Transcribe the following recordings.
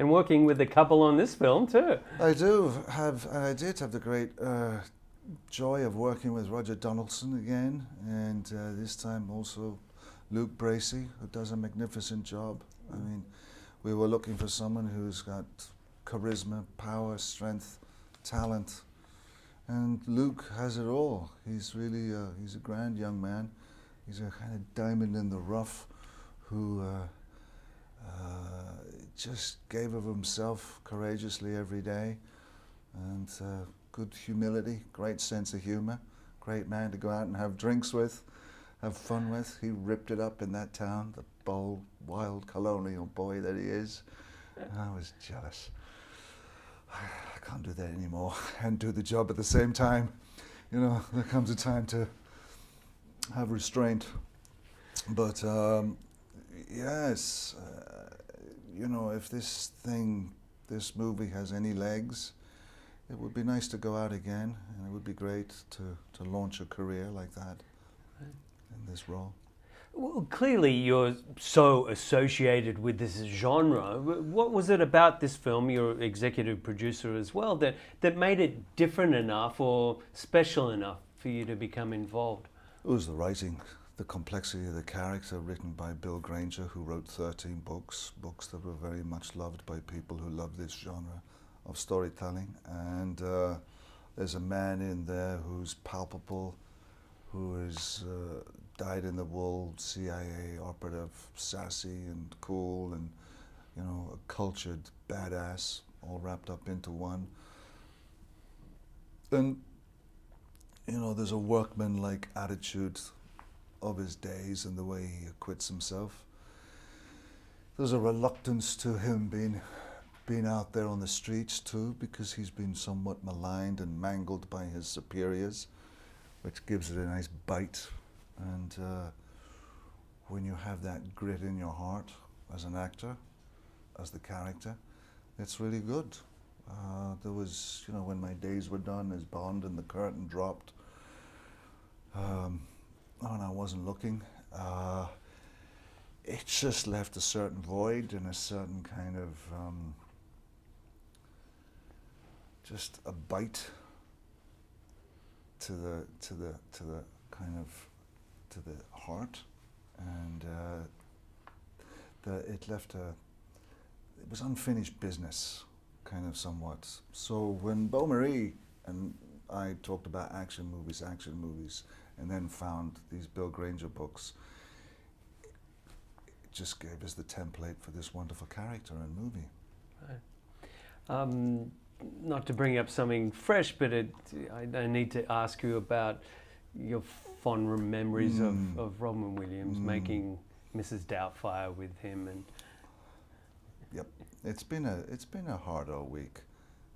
and working with a couple on this film too. I did have the great joy of working with Roger Donaldson again, and this time also Luke Bracey, who does a magnificent job. I mean, we were looking for someone who's got charisma, power, strength, talent, and Luke has it all. He's really he's a grand young man. He's a kind of diamond in the rough who just gave of himself courageously every day, and good humility, great sense of humor, great man to go out and have drinks with, have fun with. He ripped it up in that town, the bold, wild colonial boy that he is. I was jealous. I can't do that anymore and do the job at the same time. You know, there comes a time to have restraint. But yes, you know, if this movie has any legs, it would be nice to go out again, and it would be great to launch a career like that in this role. Well, clearly you're so associated with this genre. What was it about this film, you're executive producer as well, that made it different enough or special enough for you to become involved? It was the writing, the complexity of the character, written by Bill Granger, who wrote 13 books that were very much loved by people who love this genre of storytelling. And there's a man in there who's palpable, who is dyed-in-the-wool CIA operative, sassy and cool, and you know, a cultured badass, all wrapped up into one. And you know, there's a workman-like attitude of his days and the way he acquits himself. There's a reluctance to him being out there on the streets too, because he's been somewhat maligned and mangled by his superiors, which gives it a nice bite. And when you have that grit in your heart as an actor, as the character, it's really good. There was, you know, when my days were done as Bond and the curtain dropped, and I wasn't looking, it just left a certain void and a certain kind of just a bite to the kind of to the heart, and it left it was unfinished business, kind of somewhat. So when Beau Marie and I talked about action movies, and then found these Bill Granger books, it just gave us the template for this wonderful character and movie. Right. Not to bring up something fresh, but I need to ask you about your fond memories of Robin Williams making Mrs. Doubtfire with him. And yep, it's been a hard old week.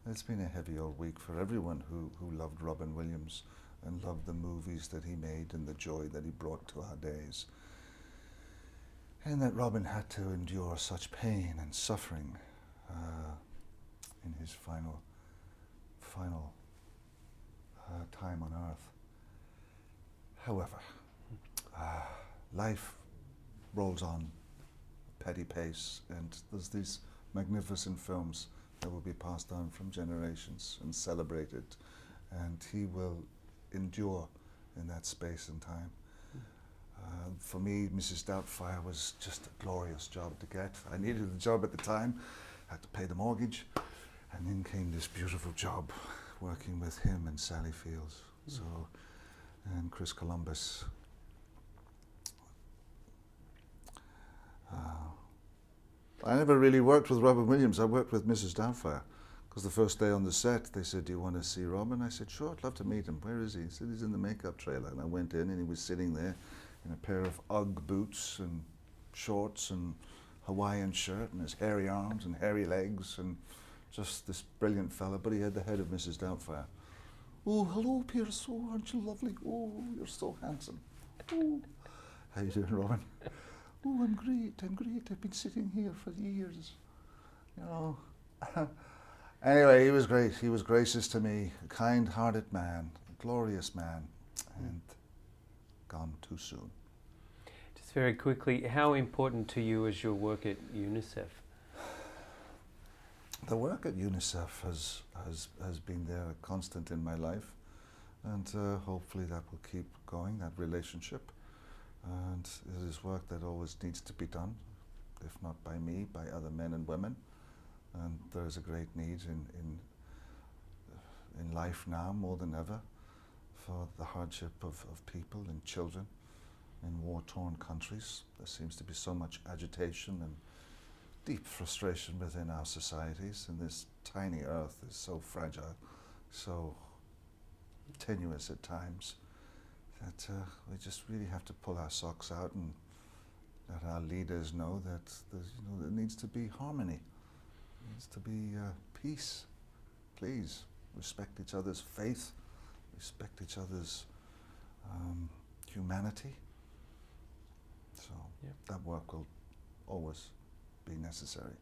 It's been a heavy old week for everyone who loved Robin Williams and loved the movies that he made and the joy that he brought to our days. And that Robin had to endure such pain and suffering in his final time on Earth. However, life rolls on petty pace, and there's these magnificent films that will be passed on from generations and celebrated, and he will endure in that space and time. For me, Mrs. Doubtfire was just a glorious job to get. I needed the job at the time, had to pay the mortgage, and then came this beautiful job working with him and Sally Fields, and Chris Columbus. I never really worked with Robin Williams. I worked with Mrs. Doubtfire, because the first day on the set they said, "Do you want to see Robin?" I said, "Sure, I'd love to meet him. Where is he?" He said, "He's in the makeup trailer." And I went in, and he was sitting there in a pair of Ugg boots and shorts and Hawaiian shirt and his hairy arms and hairy legs, and just this brilliant fella. But he had the head of Mrs. Doubtfire. "Oh, hello, Pierce. Oh, aren't you lovely? Oh, you're so handsome. Oh, how you doing, Robin?" "Oh, I'm great. I've been sitting here for years." You know. Anyway, he was great. He was gracious to me, a kind-hearted man, a glorious man, and gone too soon. Just very quickly, how important to you is your work at UNICEF? The work at UNICEF has been there, a constant in my life, and hopefully that will keep going, that relationship. And it is work that always needs to be done, if not by me, by other men and women. And there is a great need in life now, more than ever, for the hardship of people and children in war-torn countries. There seems to be so much agitation and deep frustration within our societies, and this tiny earth is so fragile, so tenuous at times, that we just really have to pull our socks out and let our leaders know that there needs to be harmony, there needs to be peace. Please respect each other's faith, respect each other's humanity. So that work will always be necessary.